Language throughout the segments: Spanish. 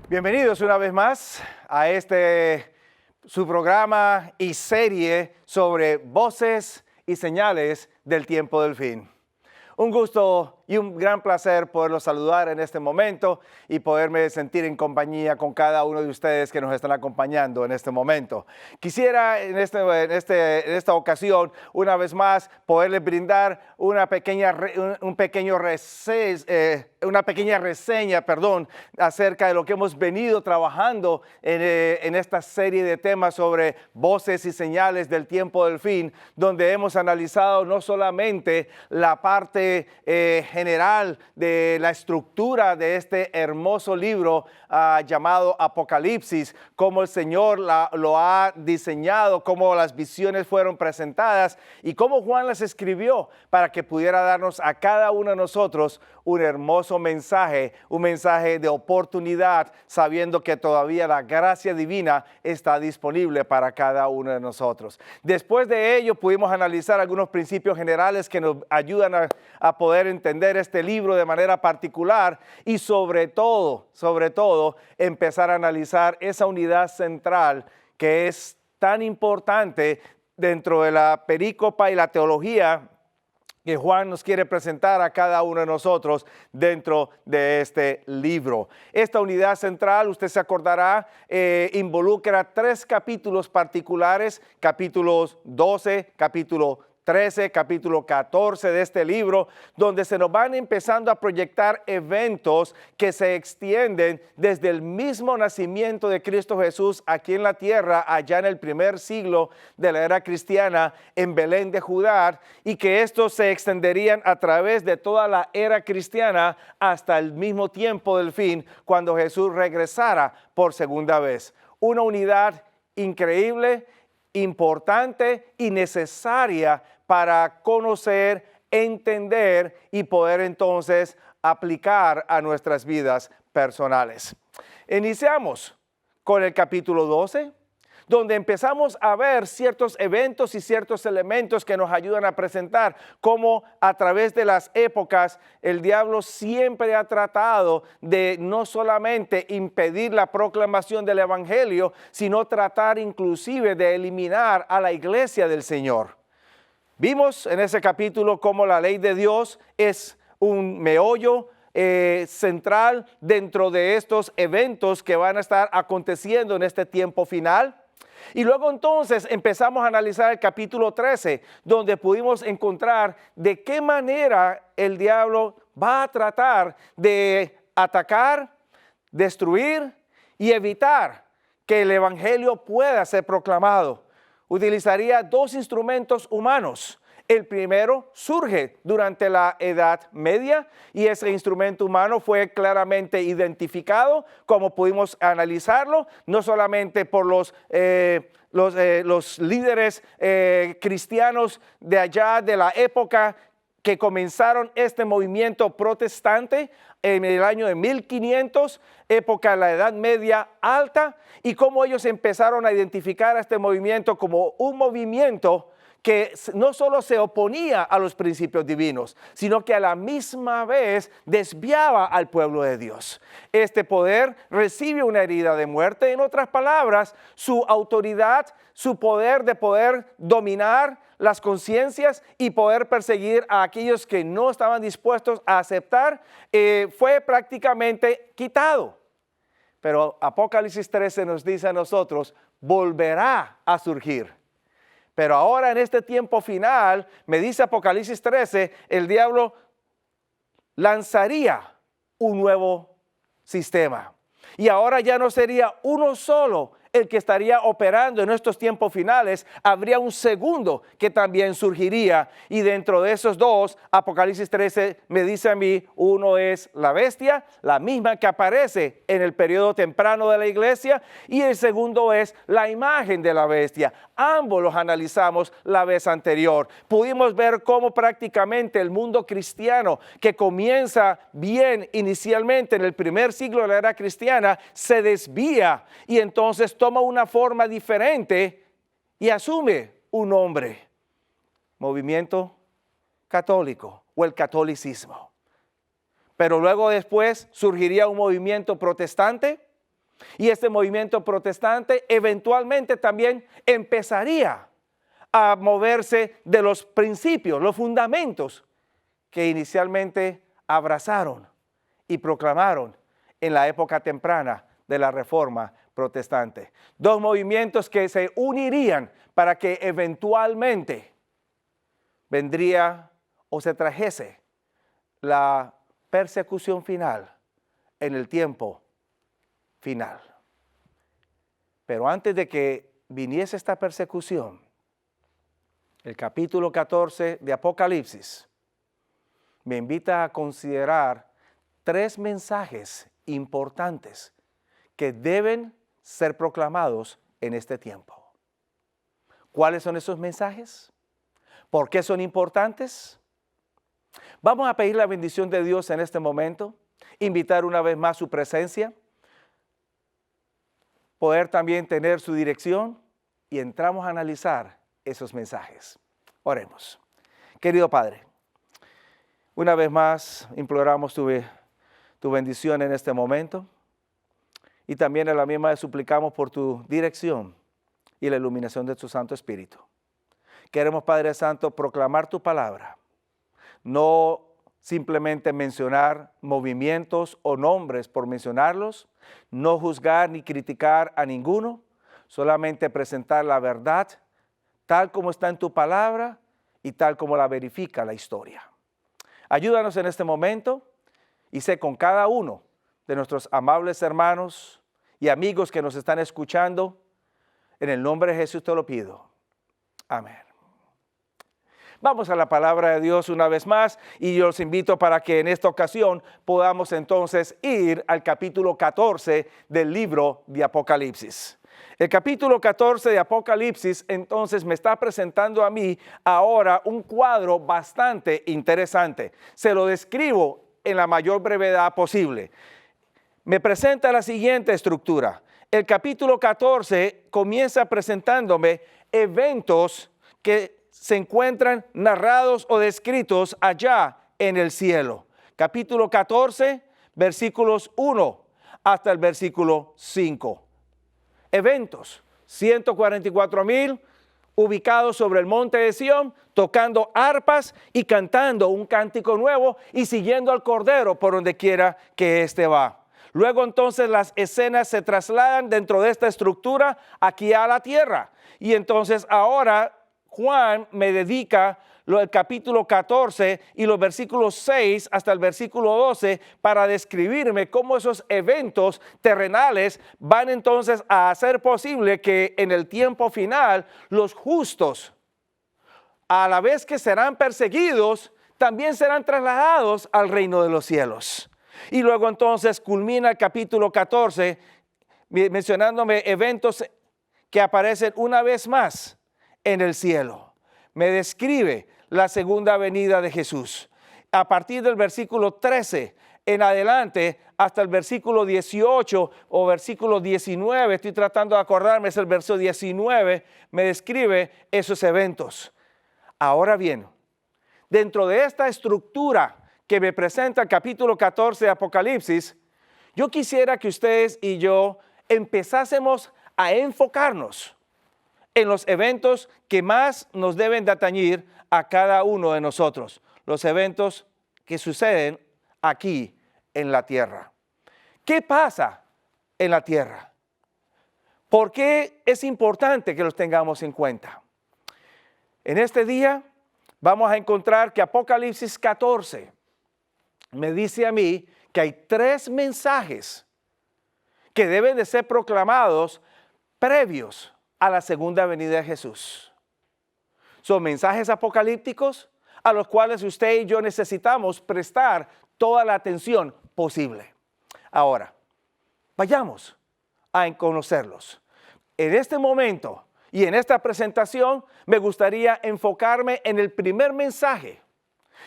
Bienvenidos una vez más a su programa y serie sobre voces y señales del tiempo del fin. Un gusto y un gran placer poderlos saludar en este momento y poderme sentir en compañía con cada uno de ustedes que nos están acompañando en este momento. Quisiera en esta ocasión, una vez más, poderles brindar una pequeña reseña acerca de lo que hemos venido trabajando en esta serie de temas sobre voces y señales del tiempo del fin, donde hemos analizado no solamente la parte general de la estructura de este hermoso libro llamado Apocalipsis, cómo el Señor lo ha diseñado, cómo las visiones fueron presentadas y cómo Juan las escribió para que pudiera darnos a cada uno de nosotros un hermoso mensaje, un mensaje de oportunidad, sabiendo que todavía la gracia divina está disponible para cada uno de nosotros. Después de ello pudimos analizar algunos principios generales que nos ayudan a poder entender este libro de manera particular y sobre todo, empezar a analizar esa unidad central que es tan importante dentro de la perícopa y la teología que Juan nos quiere presentar a cada uno de nosotros dentro de este libro. Esta unidad central, usted se acordará, involucra 3 capítulos particulares, capítulos 12, capítulo 13, capítulo 14 de este libro, donde se nos van empezando a proyectar eventos que se extienden desde el mismo nacimiento de Cristo Jesús aquí en la tierra, allá en el primer siglo de la era cristiana, en Belén de Judá, y que estos se extenderían a través de toda la era cristiana hasta el mismo tiempo del fin, cuando Jesús regresara por segunda vez. Una unidad increíble, importante y necesaria para conocer, entender y poder entonces aplicar a nuestras vidas personales. Iniciamos con el capítulo 12, donde empezamos a ver ciertos eventos y ciertos elementos que nos ayudan a presentar cómo a través de las épocas el diablo siempre ha tratado de no solamente impedir la proclamación del evangelio, sino tratar inclusive de eliminar a la iglesia del Señor. Vimos en ese capítulo cómo la ley de Dios es un meollo central dentro de estos eventos que van a estar aconteciendo en este tiempo final. Y luego entonces empezamos a analizar el capítulo 13, donde pudimos encontrar de qué manera el diablo va a tratar de atacar, destruir y evitar que el evangelio pueda ser proclamado. Utilizaría 2 instrumentos humanos. El primero surge durante la Edad Media y ese instrumento humano fue claramente identificado, como pudimos analizarlo, no solamente por los líderes cristianos de allá de la época que comenzaron este movimiento protestante en el año de 1500, época de la Edad Media alta, y cómo ellos empezaron a identificar a este movimiento como un movimiento que no solo se oponía a los principios divinos, sino que a la misma vez desviaba al pueblo de Dios. Este poder recibe una herida de muerte. En otras palabras, su autoridad, su poder de poder dominar las conciencias y poder perseguir a aquellos que no estaban dispuestos a aceptar, fue prácticamente quitado. Pero Apocalipsis 13 nos dice a nosotros, volverá a surgir. Pero ahora en este tiempo final, me dice Apocalipsis 13, el diablo lanzaría un nuevo sistema. Y ahora ya no sería uno solo el que estaría operando en estos tiempos finales, habría un segundo que también surgiría. Y dentro de esos 2, Apocalipsis 13 me dice a mí, uno es la bestia, la misma que aparece en el periodo temprano de la iglesia, y el segundo es la imagen de la bestia. Ambos los analizamos la vez anterior. Pudimos ver cómo prácticamente el mundo cristiano, que comienza bien inicialmente en el primer siglo de la era cristiana, se desvía y entonces toma una forma diferente y asume un nombre: movimiento católico o el catolicismo. Pero luego después surgiría un movimiento protestante Y este movimiento protestante eventualmente también empezaría a moverse de los principios, los fundamentos que inicialmente abrazaron y proclamaron en la época temprana de la Reforma protestante. Dos movimientos que se unirían para que eventualmente vendría o se trajese la persecución final en el tiempo final. Pero antes de que viniese esta persecución, el capítulo 14 de Apocalipsis me invita a considerar 3 mensajes importantes que deben ser proclamados en este tiempo. ¿Cuáles son esos mensajes? ¿Por qué son importantes? Vamos a pedir la bendición de Dios en este momento, invitar una vez más su presencia, poder también tener su dirección y entramos a analizar esos mensajes. Oremos. Querido Padre, una vez más imploramos tu bendición en este momento y también a la misma vez suplicamos por tu dirección y la iluminación de tu Santo Espíritu. Queremos, Padre Santo, proclamar tu palabra, no simplemente mencionar movimientos o nombres por mencionarlos, no juzgar ni criticar a ninguno, solamente presentar la verdad tal como está en tu palabra y tal como la verifica la historia. Ayúdanos en este momento y sé con cada uno de nuestros amables hermanos y amigos que nos están escuchando. En el nombre de Jesús te lo pido. Amén. Vamos a la palabra de Dios una vez más y yo los invito para que en esta ocasión podamos entonces ir al capítulo 14 del libro de Apocalipsis. El capítulo 14 de Apocalipsis entonces me está presentando a mí ahora un cuadro bastante interesante. Se lo describo en la mayor brevedad posible. Me presenta la siguiente estructura. El capítulo 14 comienza presentándome eventos que se encuentran narrados o descritos allá en el cielo. Capítulo 14, versículos 1 hasta el versículo 5. Eventos, 144,000 ubicados sobre el monte de Sión, tocando arpas y cantando un cántico nuevo y siguiendo al Cordero por donde quiera que éste va. Luego entonces las escenas se trasladan dentro de esta estructura aquí a la tierra. Y entonces ahora Juan me dedica el capítulo 14 y los versículos 6 hasta el versículo 12 para describirme cómo esos eventos terrenales van entonces a hacer posible que en el tiempo final los justos, a la vez que serán perseguidos, también serán trasladados al reino de los cielos. Y luego entonces culmina el capítulo 14 mencionándome eventos que aparecen una vez más en el cielo. Me describe la segunda venida de Jesús. A partir del versículo 13 en adelante hasta el versículo 18 o versículo 19, estoy tratando de acordarme, es el verso 19, me describe esos eventos. Ahora bien, dentro de esta estructura que me presenta el capítulo 14 de Apocalipsis, yo quisiera que ustedes y yo empezásemos a enfocarnos en los eventos que más nos deben de atañir a cada uno de nosotros, los eventos que suceden aquí en la tierra. ¿Qué pasa en la tierra? ¿Por qué es importante que los tengamos en cuenta? En este día vamos a encontrar que Apocalipsis 14 me dice a mí que hay 3 mensajes que deben de ser proclamados previos a la segunda venida de Jesús. Son mensajes apocalípticos a los cuales usted y yo necesitamos prestar toda la atención posible. Ahora, vayamos a conocerlos. En este momento y en esta presentación me gustaría enfocarme en el primer mensaje.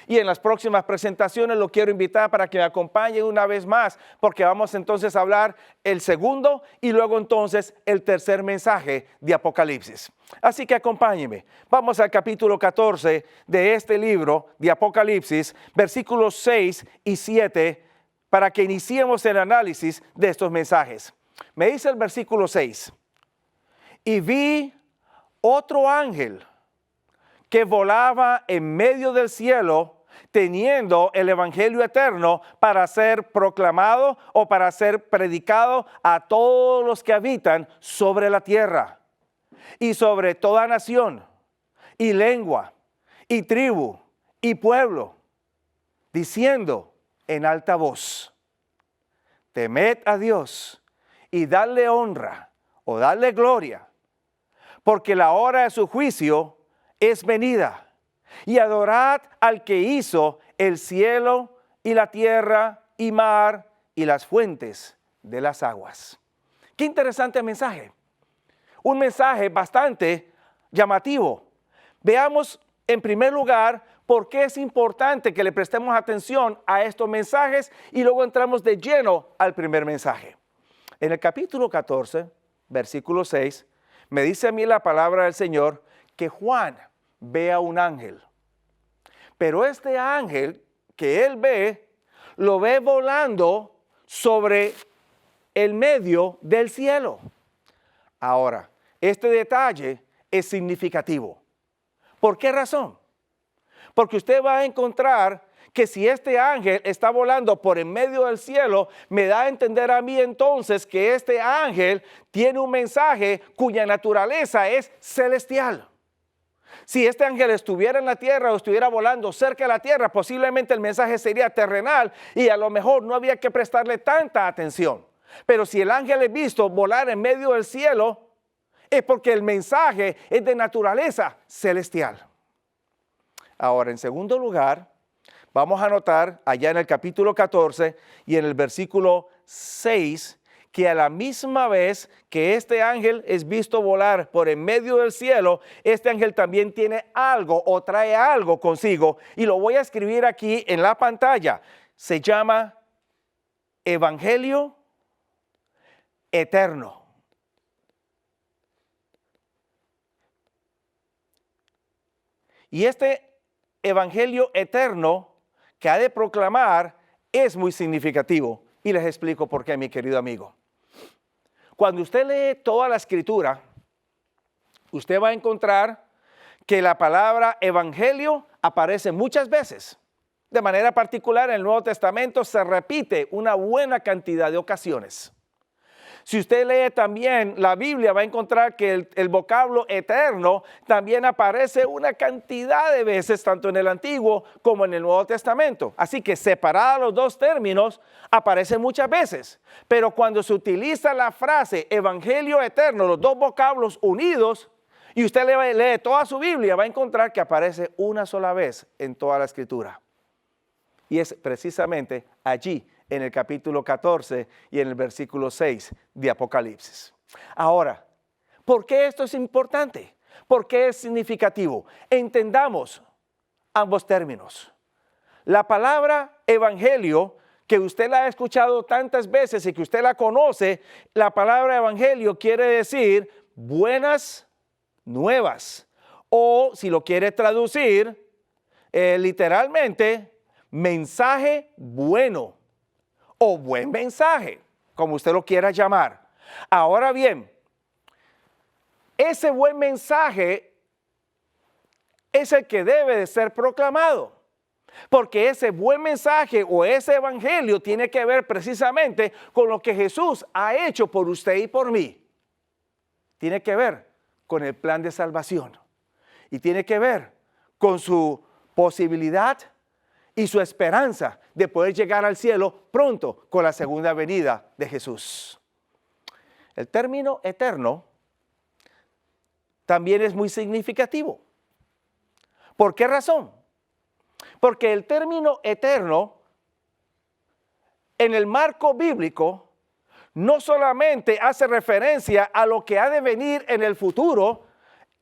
Y en las próximas presentaciones lo quiero invitar para que me acompañen una vez más, porque vamos entonces a hablar el segundo y luego entonces el tercer mensaje de Apocalipsis. Así que acompáñenme. Vamos al capítulo 14 de este libro de Apocalipsis, versículos 6 y 7, para que iniciemos el análisis de estos mensajes. Me dice el versículo 6, y vi otro ángel que volaba en medio del cielo, teniendo el evangelio eterno para ser proclamado o para ser predicado a todos los que habitan sobre la tierra y sobre toda nación y lengua y tribu y pueblo, diciendo en alta voz: temed a Dios y dadle honra o dadle gloria, porque la hora de su juicio es venida, y adorad al que hizo el cielo y la tierra y mar y las fuentes de las aguas. Qué interesante mensaje. Un mensaje bastante llamativo. Veamos en primer lugar por qué es importante que le prestemos atención a estos mensajes y luego entramos de lleno al primer mensaje. En el capítulo 14, versículo 6, me dice a mí la palabra del Señor que Juan ve a un ángel. Pero este ángel que él ve, lo ve volando sobre el medio del cielo. Ahora, este detalle es significativo. ¿Por qué razón? Porque usted va a encontrar que si este ángel está volando por en medio del cielo, me da a entender a mí entonces que este ángel tiene un mensaje cuya naturaleza es celestial. Si este ángel estuviera en la tierra o estuviera volando cerca de la tierra, posiblemente el mensaje sería terrenal y a lo mejor no había que prestarle tanta atención. Pero si el ángel es visto volar en medio del cielo, es porque el mensaje es de naturaleza celestial. Ahora, en segundo lugar, vamos a notar allá en el capítulo 14 y en el versículo 6, que a la misma vez que este ángel es visto volar por en medio del cielo, este ángel también tiene algo o trae algo consigo. Y lo voy a escribir aquí en la pantalla. Se llama Evangelio Eterno. Y este Evangelio eterno que ha de proclamar es muy significativo. Y les explico por qué, mi querido amigo. Cuando usted lee toda la Escritura, usted va a encontrar que la palabra evangelio aparece muchas veces. De manera particular, en el Nuevo Testamento se repite una buena cantidad de ocasiones. Si usted lee también la Biblia, va a encontrar que el vocablo eterno también aparece una cantidad de veces, tanto en el Antiguo como en el Nuevo Testamento. Así que separados los dos términos, aparecen muchas veces. Pero cuando se utiliza la frase evangelio eterno, los dos vocablos unidos, y usted lee toda su Biblia, va a encontrar que aparece una sola vez en toda la Escritura. Y es precisamente allí, en el capítulo 14 y en el versículo 6 de Apocalipsis. Ahora, ¿por qué esto es importante? ¿Por qué es significativo? Entendamos ambos términos. La palabra evangelio, que usted la ha escuchado tantas veces y que usted la conoce, la palabra evangelio quiere decir buenas nuevas. O si lo quiere traducir literalmente, mensaje bueno. O buen mensaje, como usted lo quiera llamar. Ahora bien, ese buen mensaje es el que debe de ser proclamado. Porque ese buen mensaje o ese evangelio tiene que ver precisamente con lo que Jesús ha hecho por usted y por mí. Tiene que ver con el plan de salvación. Y tiene que ver con su posibilidad y su esperanza de poder llegar al cielo pronto con la segunda venida de Jesús. El término eterno también es muy significativo. ¿Por qué razón? Porque el término eterno en el marco bíblico no solamente hace referencia a lo que ha de venir en el futuro.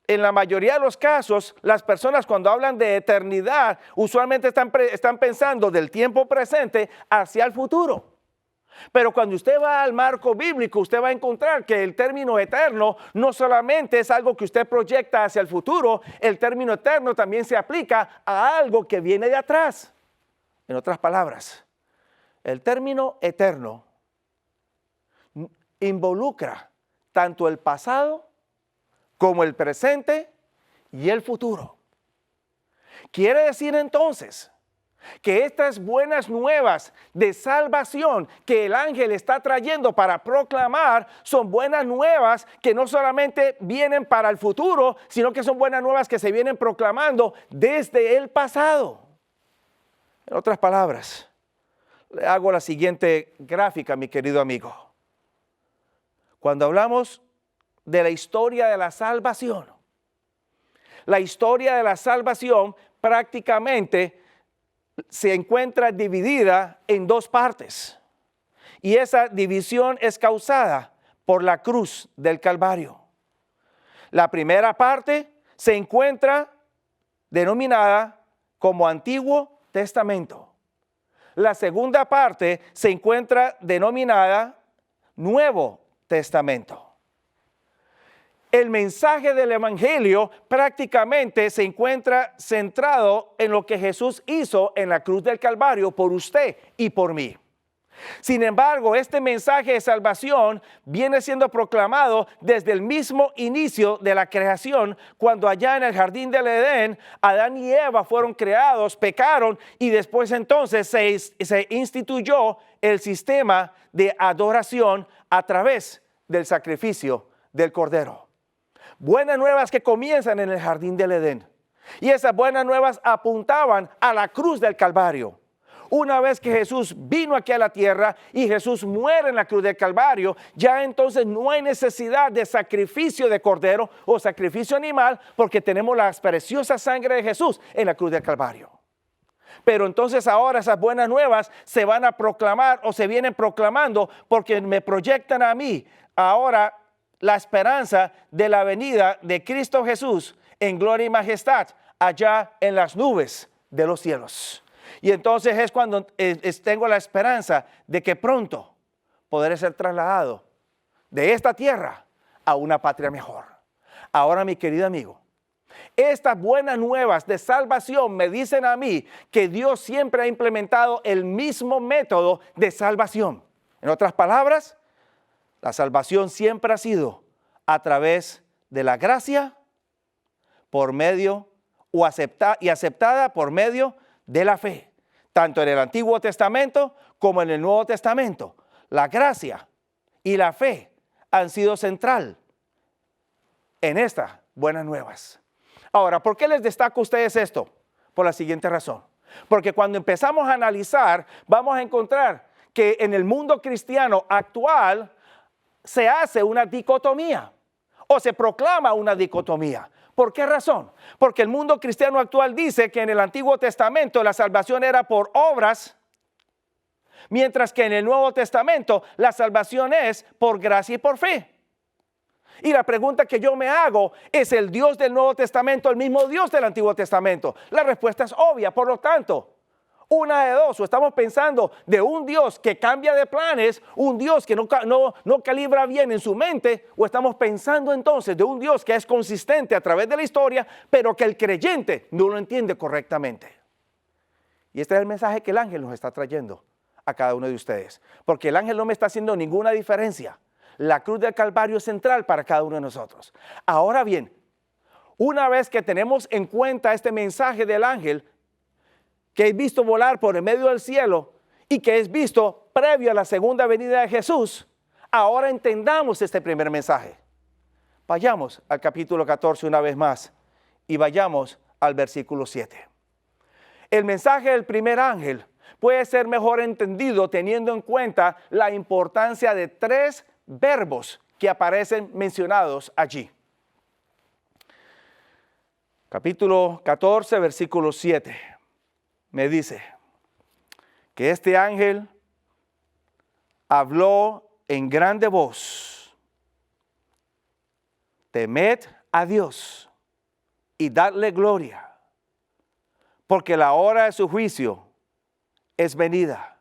En la mayoría de los casos, las personas cuando hablan de eternidad, usualmente están pensando del tiempo presente hacia el futuro. Pero cuando usted va al marco bíblico, usted va a encontrar que el término eterno no solamente es algo que usted proyecta hacia el futuro, el término eterno también se aplica a algo que viene de atrás. En otras palabras, el término eterno involucra tanto el pasado como el presente y el futuro. Quiere decir entonces que estas buenas nuevas de salvación que el ángel está trayendo para proclamar son buenas nuevas que no solamente vienen para el futuro, sino que son buenas nuevas que se vienen proclamando desde el pasado. En otras palabras, le hago la siguiente gráfica, mi querido amigo. Cuando hablamos de la historia de la salvación prácticamente se encuentra dividida en dos partes. Y esa división es causada por la cruz del Calvario. La primera parte se encuentra denominada como Antiguo Testamento. La segunda parte se encuentra denominada Nuevo Testamento. El mensaje del Evangelio prácticamente se encuentra centrado en lo que Jesús hizo en la cruz del Calvario por usted y por mí. Sin embargo, este mensaje de salvación viene siendo proclamado desde el mismo inicio de la creación, cuando allá en el jardín del Edén, Adán y Eva fueron creados, pecaron y después entonces se instituyó el sistema de adoración a través del sacrificio del Cordero. Buenas nuevas que comienzan en el jardín del Edén. Y esas buenas nuevas apuntaban a la cruz del Calvario. Una vez que Jesús vino aquí a la tierra y Jesús muere en la cruz del Calvario, ya entonces no hay necesidad de sacrificio de cordero o sacrificio animal, porque tenemos la preciosa sangre de Jesús en la cruz del Calvario. Pero entonces ahora esas buenas nuevas se van a proclamar o se vienen proclamando porque me proyectan a mí ahora la esperanza de la venida de Cristo Jesús en gloria y majestad allá en las nubes de los cielos. Y entonces es cuando tengo la esperanza de que pronto podré ser trasladado de esta tierra a una patria mejor. Ahora, mi querido amigo, estas buenas nuevas de salvación me dicen a mí que Dios siempre ha implementado el mismo método de salvación. En otras palabras, la salvación siempre ha sido a través de la gracia por medio aceptada por medio de la fe, tanto en el Antiguo Testamento como en el Nuevo Testamento. La gracia y la fe han sido central en estas buenas nuevas. Ahora, ¿por qué les destaco a ustedes esto? Por la siguiente razón. Porque cuando empezamos a analizar, vamos a encontrar que en el mundo cristiano actual se hace una dicotomía o se proclama una dicotomía. ¿Por qué razón? Porque el mundo cristiano actual dice que en el Antiguo Testamento la salvación era por obras, mientras que en el Nuevo Testamento la salvación es por gracia y por fe. Y la pregunta que yo me hago, ¿es el Dios del Nuevo Testamento el mismo Dios del Antiguo Testamento? La respuesta es obvia, por lo tanto, una de dos: o estamos pensando de un Dios que cambia de planes, un Dios que no calibra bien en su mente, o estamos pensando entonces de un Dios que es consistente a través de la historia, pero que el creyente no lo entiende correctamente. Y este es el mensaje que el ángel nos está trayendo a cada uno de ustedes, porque el ángel no me está haciendo ninguna diferencia. La cruz del Calvario es central para cada uno de nosotros. Ahora bien, una vez que tenemos en cuenta este mensaje del ángel, que es visto volar por el medio del cielo y que es visto previo a la segunda venida de Jesús, ahora entendamos este primer mensaje. Vayamos al capítulo 14 una vez más y vayamos al versículo 7. El mensaje del primer ángel puede ser mejor entendido teniendo en cuenta la importancia de tres verbos que aparecen mencionados allí. Capítulo 14, versículo 7. Me dice que este ángel habló en grande voz: temed a Dios y dadle gloria, porque la hora de su juicio es venida,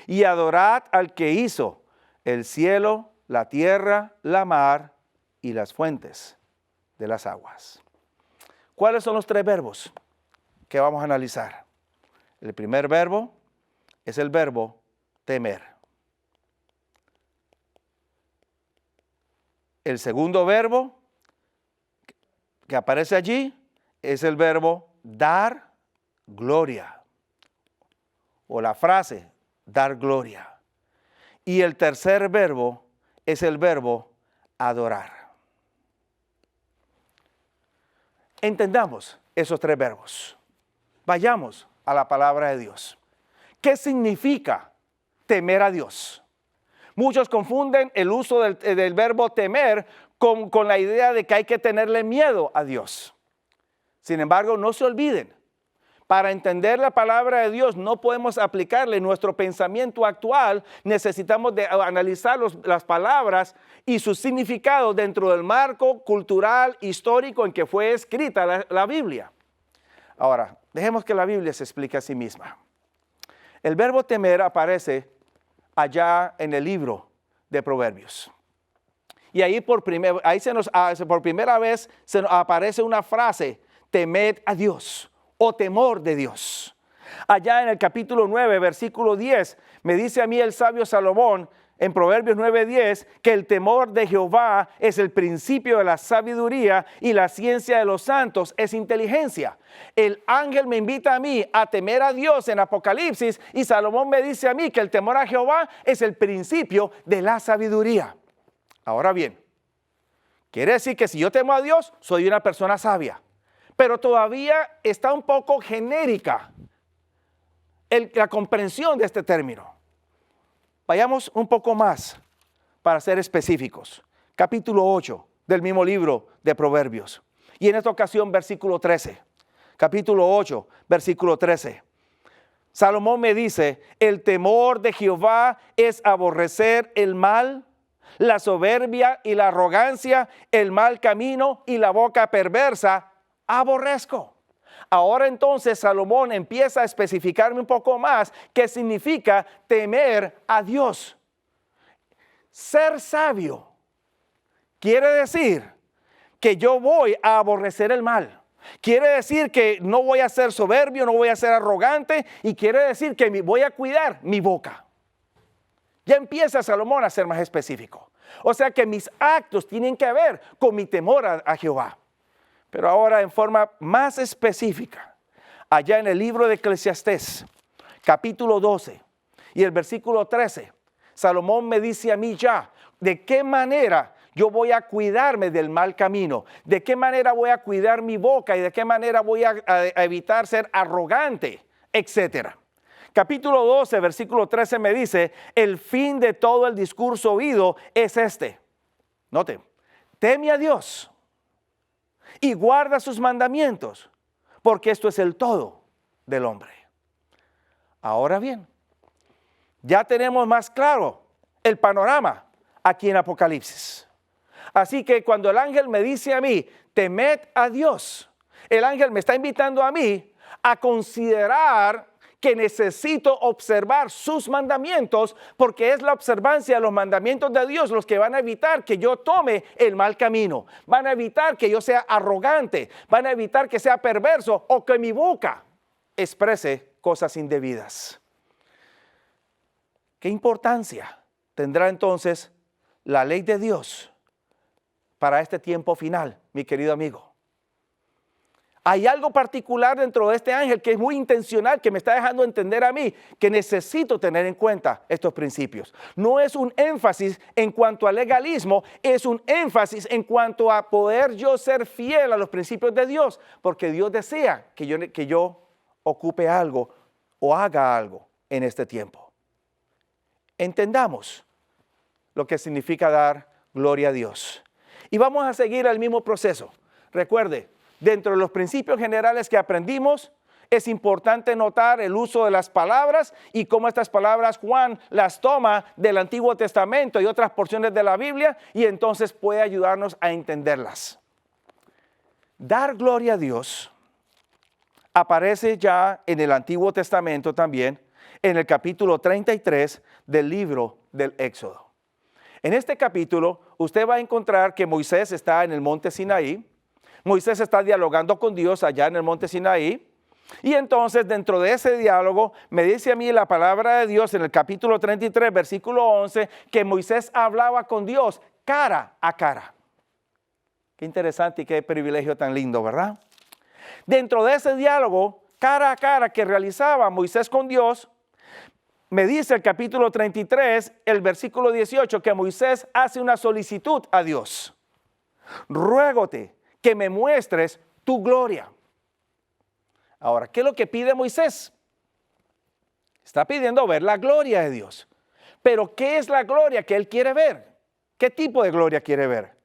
y adorad al que hizo el cielo, la tierra, la mar y las fuentes de las aguas. ¿Cuáles son los tres verbos que vamos a analizar? El primer verbo es el verbo temer. El segundo verbo que aparece allí es el verbo dar gloria. O la frase, dar gloria. Y el tercer verbo es el verbo adorar. Entendamos esos tres verbos. Vayamos a la palabra de Dios. ¿Qué significa temer a Dios? Muchos confunden el uso del verbo temer con la idea de que hay que tenerle miedo a Dios. Sin embargo, no se olviden, para entender la palabra de Dios no podemos aplicarle nuestro pensamiento actual, necesitamos de analizar las palabras y su significado dentro del marco cultural, histórico en que fue escrita la Biblia. Ahora, dejemos que la Biblia se explique a sí misma. El verbo temer aparece allá en el libro de Proverbios. Y ahí por primera vez se nos aparece una frase, temed a Dios o temor de Dios. Allá en el capítulo 9, versículo 10, me dice a mí el sabio Salomón en Proverbios 9:10 que el temor de Jehová es el principio de la sabiduría y la ciencia de los santos es inteligencia. El ángel me invita a mí a temer a Dios en Apocalipsis y Salomón me dice a mí que el temor a Jehová es el principio de la sabiduría. Ahora bien, quiere decir que si yo temo a Dios, soy una persona sabia. Pero todavía está un poco genérica la comprensión de este término. Vayamos un poco más para ser específicos. Capítulo 8 del mismo libro de Proverbios. Y en esta ocasión, versículo 13. Capítulo 8, versículo 13. Salomón me dice, el temor de Jehová es aborrecer el mal, la soberbia y la arrogancia, el mal camino y la boca perversa, aborrezco. Ahora entonces Salomón empieza a especificarme un poco más qué significa temer a Dios. Ser sabio quiere decir que yo voy a aborrecer el mal. Quiere decir que no voy a ser soberbio, no voy a ser arrogante y quiere decir que voy a cuidar mi boca. Ya empieza Salomón a ser más específico. O sea que mis actos tienen que ver con mi temor a Jehová. Pero ahora en forma más específica, allá en el libro de Eclesiastés, capítulo 12 y el versículo 13, Salomón me dice a mí ya, ¿de qué manera yo voy a cuidarme del mal camino? ¿De qué manera voy a cuidar mi boca y de qué manera voy a evitar ser arrogante, etcétera? Capítulo 12, versículo 13 me dice, el fin de todo el discurso oído es este. Note, teme a Dios y guarda sus mandamientos, porque esto es el todo del hombre. Ahora bien, ya tenemos más claro el panorama aquí en Apocalipsis. Así que cuando el ángel me dice a mí, temed a Dios, el ángel me está invitando a mí a considerar que necesito observar sus mandamientos, porque es la observancia de los mandamientos de Dios los que van a evitar que yo tome el mal camino, van a evitar que yo sea arrogante, van a evitar que sea perverso o que mi boca exprese cosas indebidas. ¿Qué importancia tendrá entonces la ley de Dios para este tiempo final, mi querido amigo? Hay algo particular dentro de este ángel que es muy intencional, que me está dejando entender a mí que necesito tener en cuenta estos principios. No es un énfasis en cuanto al legalismo, es un énfasis en cuanto a poder yo ser fiel a los principios de Dios, porque Dios desea que yo ocupe algo o haga algo en este tiempo. Entendamos lo que significa dar gloria a Dios. Y vamos a seguir el mismo proceso. Recuerde, dentro de los principios generales que aprendimos, es importante notar el uso de las palabras y cómo estas palabras Juan las toma del Antiguo Testamento y otras porciones de la Biblia y entonces puede ayudarnos a entenderlas. Dar gloria a Dios aparece ya en el Antiguo Testamento también, en el capítulo 33 del libro del Éxodo. En este capítulo usted va a encontrar que Moisés está en el monte Sinaí. Moisés está dialogando con Dios allá en el monte Sinaí. Y entonces dentro de ese diálogo me dice a mí la palabra de Dios en el capítulo 33, versículo 11, que Moisés hablaba con Dios cara a cara. Qué interesante y qué privilegio tan lindo, ¿verdad? Dentro de ese diálogo, cara a cara que realizaba Moisés con Dios, me dice el capítulo 33, el versículo 18, que Moisés hace una solicitud a Dios. Ruégote que me muestres tu gloria. Ahora, ¿qué es lo que pide Moisés? Está pidiendo ver la gloria de Dios. Pero, ¿qué es la gloria que él quiere ver? ¿Qué tipo de gloria quiere ver?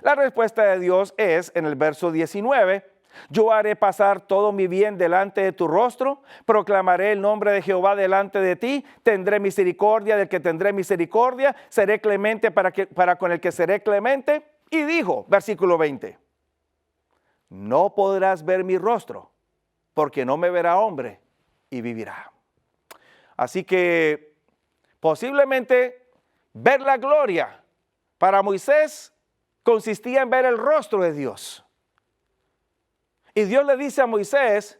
La respuesta de Dios es en el verso 19, yo haré pasar todo mi bien delante de tu rostro, proclamaré el nombre de Jehová delante de ti, tendré misericordia del que tendré misericordia, seré clemente para con el que seré clemente. Y dijo, versículo 20, no podrás ver mi rostro, porque no me verá hombre y vivirá. Así que posiblemente ver la gloria para Moisés consistía en ver el rostro de Dios. Y Dios le dice a Moisés,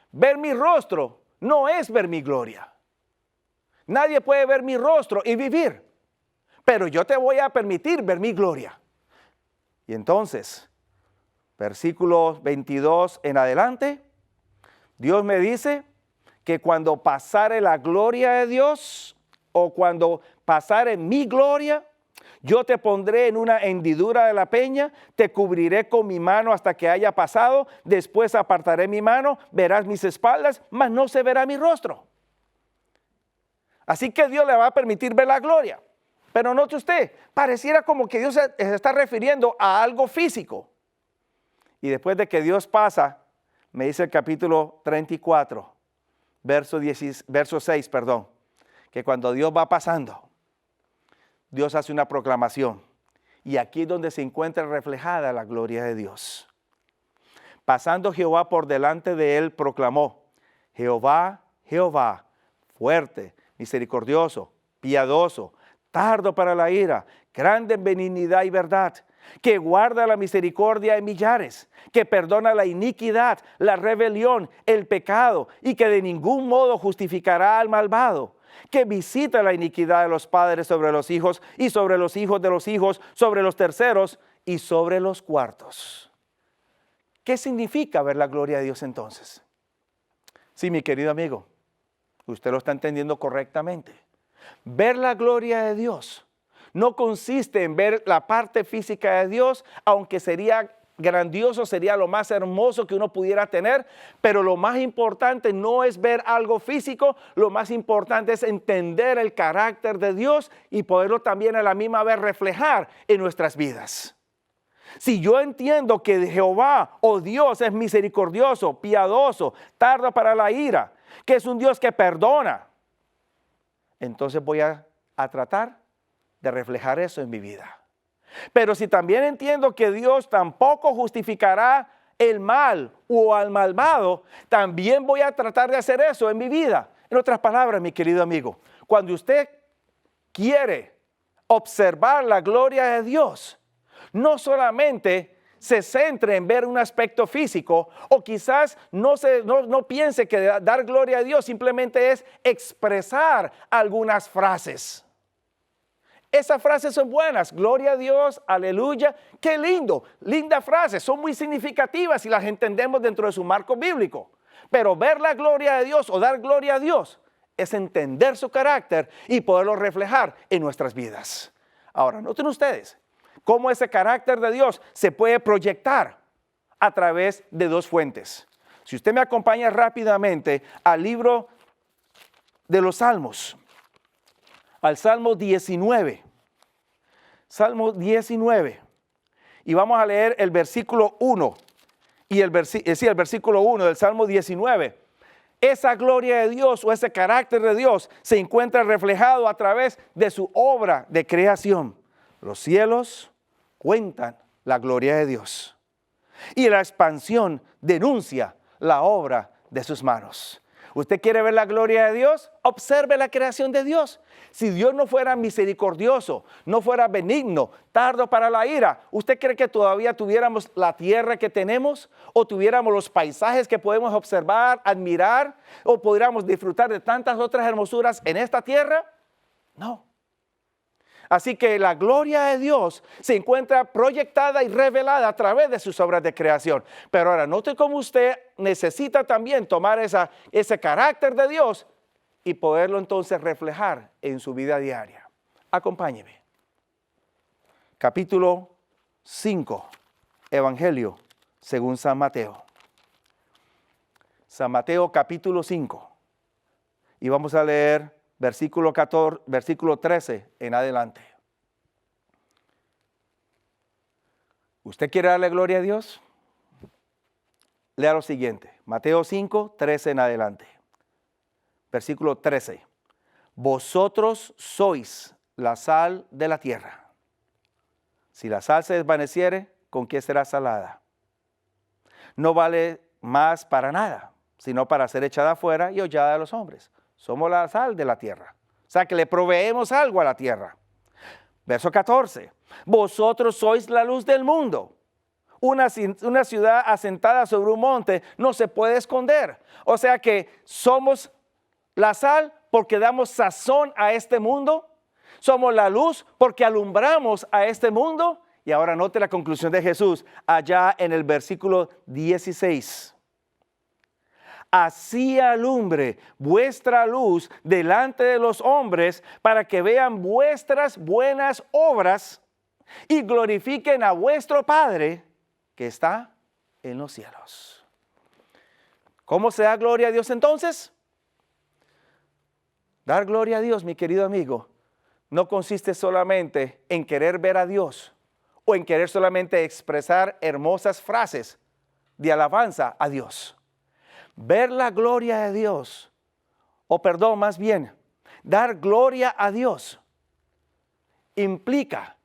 ver mi rostro no es ver mi gloria. Nadie puede ver mi rostro y vivir, pero yo te voy a permitir ver mi gloria. Y entonces, versículo 22 en adelante, Dios me dice que cuando pasare la gloria de Dios o cuando pasare mi gloria, yo te pondré en una hendidura de la peña, te cubriré con mi mano hasta que haya pasado, después apartaré mi mano, verás mis espaldas, mas no se verá mi rostro. Así que Dios le va a permitir ver la gloria. Pero note usted, pareciera como que Dios se está refiriendo a algo físico. Y después de que Dios pasa, me dice el capítulo 34, verso 6, que cuando Dios va pasando, Dios hace una proclamación. Y aquí es donde se encuentra reflejada la gloria de Dios. Pasando Jehová por delante de él, proclamó, Jehová, Jehová, fuerte, misericordioso, piadoso, tardo para la ira, grande en benignidad y verdad, que guarda la misericordia en millares, que perdona la iniquidad, la rebelión, el pecado, y que de ningún modo justificará al malvado, que visita la iniquidad de los padres sobre los hijos y sobre los hijos de los hijos, sobre los terceros y sobre los cuartos. ¿Qué significa ver la gloria de Dios entonces? Sí, mi querido amigo, usted lo está entendiendo correctamente. Ver la gloria de Dios no consiste en ver la parte física de Dios, aunque sería grandioso, sería lo más hermoso que uno pudiera tener, pero lo más importante no es ver algo físico, lo más importante es entender el carácter de Dios y poderlo también a la misma vez reflejar en nuestras vidas. Si yo entiendo que Jehová o Dios es misericordioso, piadoso, tardo para la ira, que es un Dios que perdona, entonces voy a tratar de reflejar eso en mi vida. Pero si también entiendo que Dios tampoco justificará el mal o al malvado, también voy a tratar de hacer eso en mi vida. En otras palabras, mi querido amigo, cuando usted quiere observar la gloria de Dios, no solamente se centre en ver un aspecto físico, o quizás no piense que dar gloria a Dios simplemente es expresar algunas frases. Esas frases son buenas, gloria a Dios, aleluya, qué lindo, lindas frases, son muy significativas si las entendemos dentro de su marco bíblico. Pero ver la gloria de Dios o dar gloria a Dios es entender su carácter y poderlo reflejar en nuestras vidas. Ahora, noten ustedes cómo ese carácter de Dios se puede proyectar a través de dos fuentes. Si usted me acompaña rápidamente al libro de los Salmos, al Salmo 19. Salmo 19. Y vamos a leer el versículo 1. Y el versículo 1 del Salmo 19. Esa gloria de Dios o ese carácter de Dios se encuentra reflejado a través de su obra de creación. Los cielos cuentan la gloria de Dios. Y la expansión denuncia la obra de sus manos. ¿Usted quiere ver la gloria de Dios? Observe la creación de Dios. Si Dios no fuera misericordioso, no fuera benigno, tardo para la ira, ¿usted cree que todavía tuviéramos la tierra que tenemos? ¿O tuviéramos los paisajes que podemos observar, admirar? ¿O podríamos disfrutar de tantas otras hermosuras en esta tierra? No. Así que la gloria de Dios se encuentra proyectada y revelada a través de sus obras de creación. Pero ahora, note cómo usted necesita también tomar ese carácter de Dios y poderlo entonces reflejar en su vida diaria. Acompáñeme. Capítulo 5, Evangelio según San Mateo. San Mateo capítulo 5. Y vamos a leer versículo 13 en adelante. ¿Usted quiere darle gloria a Dios? Lea lo siguiente. Mateo 5, 13 en adelante. Versículo 13. Vosotros sois la sal de la tierra. Si la sal se desvaneciere, ¿con qué será salada? No vale más para nada, sino para ser echada afuera y hollada de los hombres. Somos la sal de la tierra. O sea que le proveemos algo a la tierra. Verso 14. Vosotros sois la luz del mundo. Una ciudad asentada sobre un monte no se puede esconder. O sea que somos la sal porque damos sazón a este mundo. Somos la luz porque alumbramos a este mundo. Y ahora note la conclusión de Jesús allá en el versículo 16. Así alumbre vuestra luz delante de los hombres para que vean vuestras buenas obras y glorifiquen a vuestro Padre que está en los cielos. ¿Cómo se da gloria a Dios entonces? Dar gloria a Dios, mi querido amigo, no consiste solamente en querer ver a Dios o en querer solamente expresar hermosas frases de alabanza a Dios. Ver la gloria de Dios, más bien, dar gloria a Dios, implica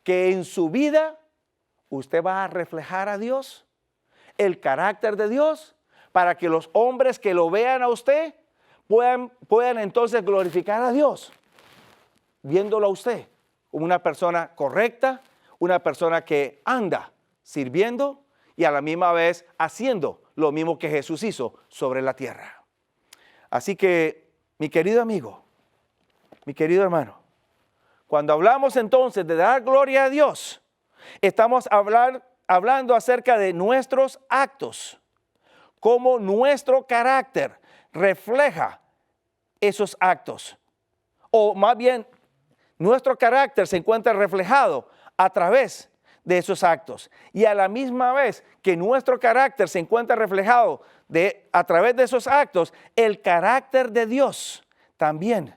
que en su vida usted va a reflejar a Dios, el carácter de Dios, para que los hombres que lo vean a usted puedan entonces glorificar a Dios, viéndolo a usted como una persona correcta, una persona que anda sirviendo y a la misma vez haciendo lo mismo que Jesús hizo sobre la tierra. Así que, mi querido amigo, mi querido hermano, cuando hablamos entonces de dar gloria a Dios, estamos hablando acerca de nuestros actos, cómo nuestro carácter refleja esos actos. O más bien, nuestro carácter se encuentra reflejado a través de esos actos. Y a la misma vez que nuestro carácter se encuentra reflejado a través de esos actos, el carácter de Dios también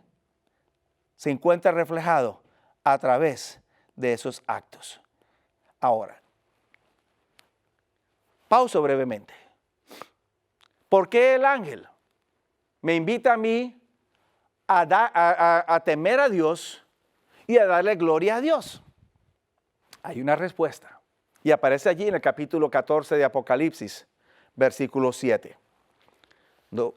se encuentra reflejado a través de esos actos. Ahora, pauso brevemente. ¿Por qué el ángel me invita a mí a temer a Dios y a darle gloria a Dios? Hay una respuesta y aparece allí en el capítulo 14 de Apocalipsis, versículo 7.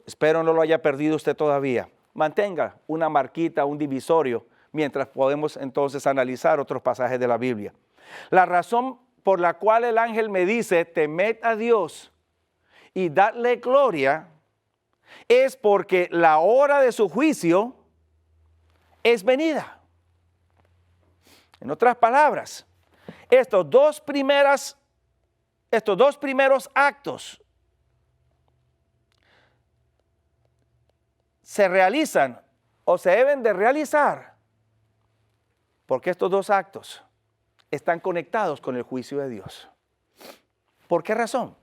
Espero no lo haya perdido usted todavía. Mantenga una marquita, un divisorio, mientras podemos entonces analizar otros pasajes de la Biblia. La razón por la cual el ángel me dice, temed a Dios y dadle gloria, es porque la hora de su juicio es venida. En otras palabras, estos dos primeros actos se realizan o se deben de realizar porque estos dos actos están conectados con el juicio de Dios. ¿Por qué razón?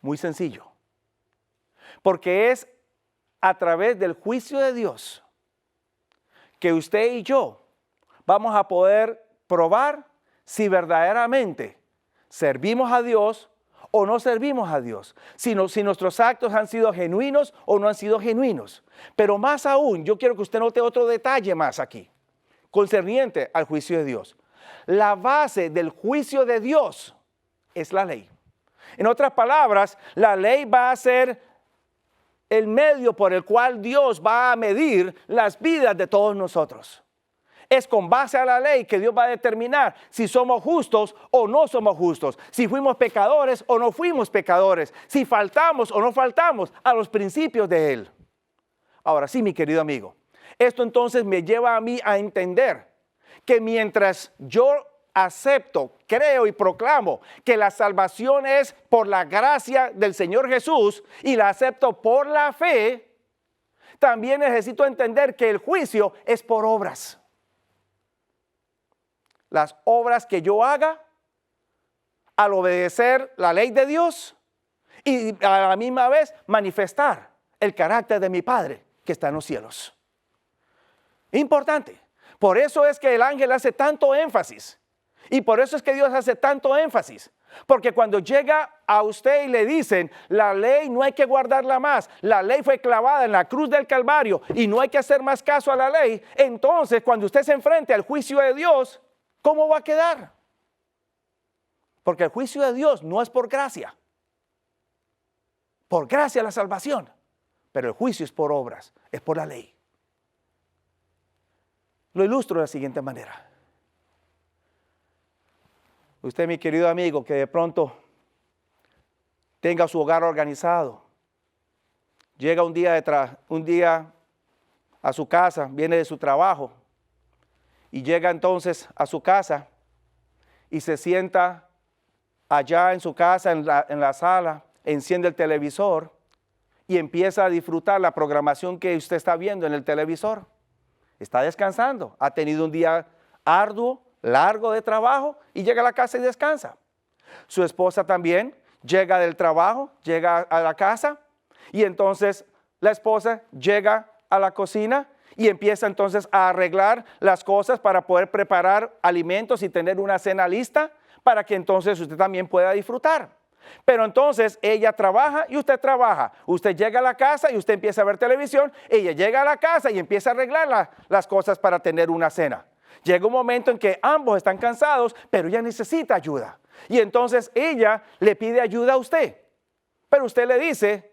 Muy sencillo. Porque es a través del juicio de Dios que usted y yo vamos a poder probar si verdaderamente servimos a Dios o no servimos a Dios, si nuestros actos han sido genuinos o no han sido genuinos. Pero más aún, yo quiero que usted note otro detalle más aquí, concerniente al juicio de Dios. La base del juicio de Dios es la ley. En otras palabras, la ley va a ser el medio por el cual Dios va a medir las vidas de todos nosotros. Es con base a la ley que Dios va a determinar si somos justos o no somos justos, si fuimos pecadores o no fuimos pecadores, si faltamos o no faltamos a los principios de Él. Ahora sí, mi querido amigo, esto entonces me lleva a mí a entender que mientras yo acepto, creo y proclamo que la salvación es por la gracia del Señor Jesús y la acepto por la fe, también necesito entender que el juicio es por obras. Las obras que yo haga al obedecer la ley de Dios y a la misma vez manifestar el carácter de mi Padre que está en los cielos. Importante. Por eso es que el ángel hace tanto énfasis. Y por eso es que Dios hace tanto énfasis. Porque cuando llega a usted y le dicen, la ley no hay que guardarla más, la ley fue clavada en la cruz del Calvario y no hay que hacer más caso a la ley, entonces cuando usted se enfrente al juicio de Dios, ¿cómo va a quedar? Porque el juicio de Dios no es por gracia. Por gracia la salvación. Pero el juicio es por obras, es por la ley. Lo ilustro de la siguiente manera. Usted, mi querido amigo, que de pronto tenga su hogar organizado, llega un día a su casa, viene de su trabajo y llega entonces a su casa y se sienta allá en su casa, en la sala, enciende el televisor y empieza a disfrutar la programación que usted está viendo en el televisor. Está descansando, ha tenido un día arduo, largo de trabajo y llega a la casa y descansa. Su esposa también llega del trabajo, llega a la casa y entonces la esposa llega a la cocina y empieza entonces a arreglar las cosas para poder preparar alimentos y tener una cena lista para que entonces usted también pueda disfrutar. Pero entonces ella trabaja y usted trabaja. Usted llega a la casa y usted empieza a ver televisión. Ella llega a la casa y empieza a arreglar las cosas para tener una cena. Llega un momento en que ambos están cansados, pero ella necesita ayuda. Y entonces ella le pide ayuda a usted. Pero usted le dice,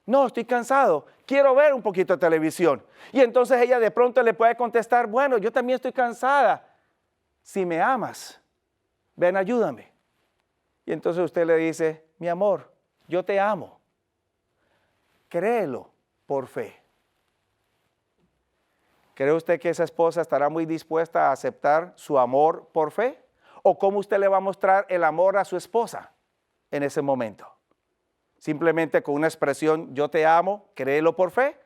no, estoy cansado, quiero ver un poquito de televisión. Y entonces ella de pronto le puede contestar, bueno, yo también estoy cansada. Si me amas, ven, ayúdame. Y entonces usted le dice, mi amor, yo te amo. Créelo por fe. ¿Cree usted que esa esposa estará muy dispuesta a aceptar su amor por fe? ¿O cómo usted le va a mostrar el amor a su esposa en ese momento? ¿Simplemente con una expresión, yo te amo, créelo por fe?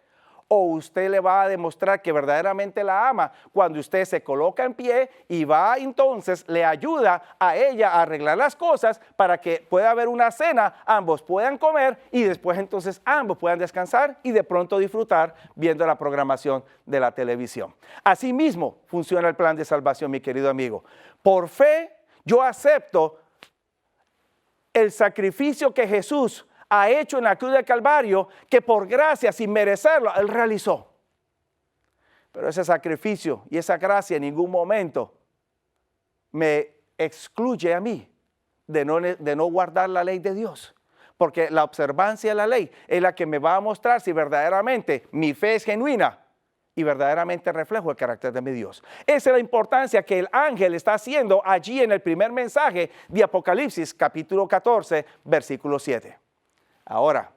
¿O usted le va a demostrar que verdaderamente la ama cuando usted se coloca en pie y va entonces, le ayuda a ella a arreglar las cosas para que pueda haber una cena, ambos puedan comer y después entonces ambos puedan descansar y de pronto disfrutar viendo la programación de la televisión? Así mismo funciona el plan de salvación, mi querido amigo. Por fe yo acepto el sacrificio que Jesús ha hecho en la cruz del Calvario, que por gracia, sin merecerlo, Él realizó. Pero ese sacrificio y esa gracia en ningún momento me excluye a mí de no guardar la ley de Dios. Porque la observancia de la ley es la que me va a mostrar si verdaderamente mi fe es genuina y verdaderamente reflejo el carácter de mi Dios. Esa es la importancia que el ángel está haciendo allí en el primer mensaje de Apocalipsis, capítulo 14, versículo 7. Ahora,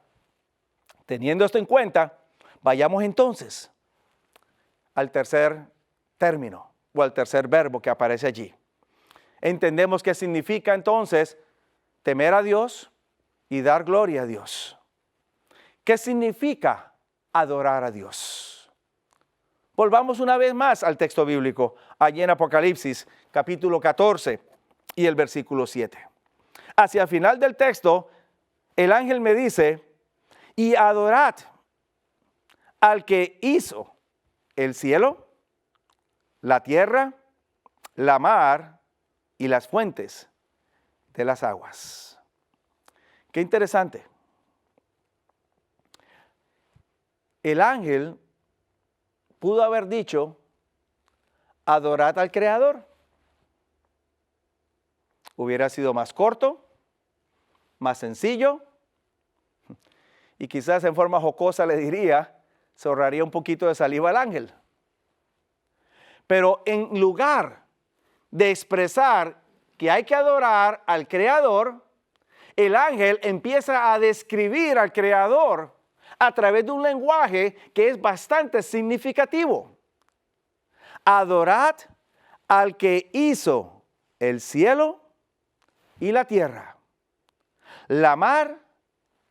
teniendo esto en cuenta, vayamos entonces al tercer término o al tercer verbo que aparece allí. Entendemos qué significa entonces temer a Dios y dar gloria a Dios. ¿Qué significa adorar a Dios? Volvamos una vez más al texto bíblico, allí en Apocalipsis, capítulo 14 y el versículo 7. Hacia el final del texto, el ángel me dice, y adorad al que hizo el cielo, la tierra, la mar y las fuentes de las aguas. Qué interesante. El ángel pudo haber dicho, adorad al Creador. Hubiera sido más corto, más sencillo. Y quizás en forma jocosa le diría, se ahorraría un poquito de saliva al ángel. Pero en lugar de expresar que hay que adorar al Creador, el ángel empieza a describir al Creador a través de un lenguaje que es bastante significativo. Adorad al que hizo el cielo y la tierra, la mar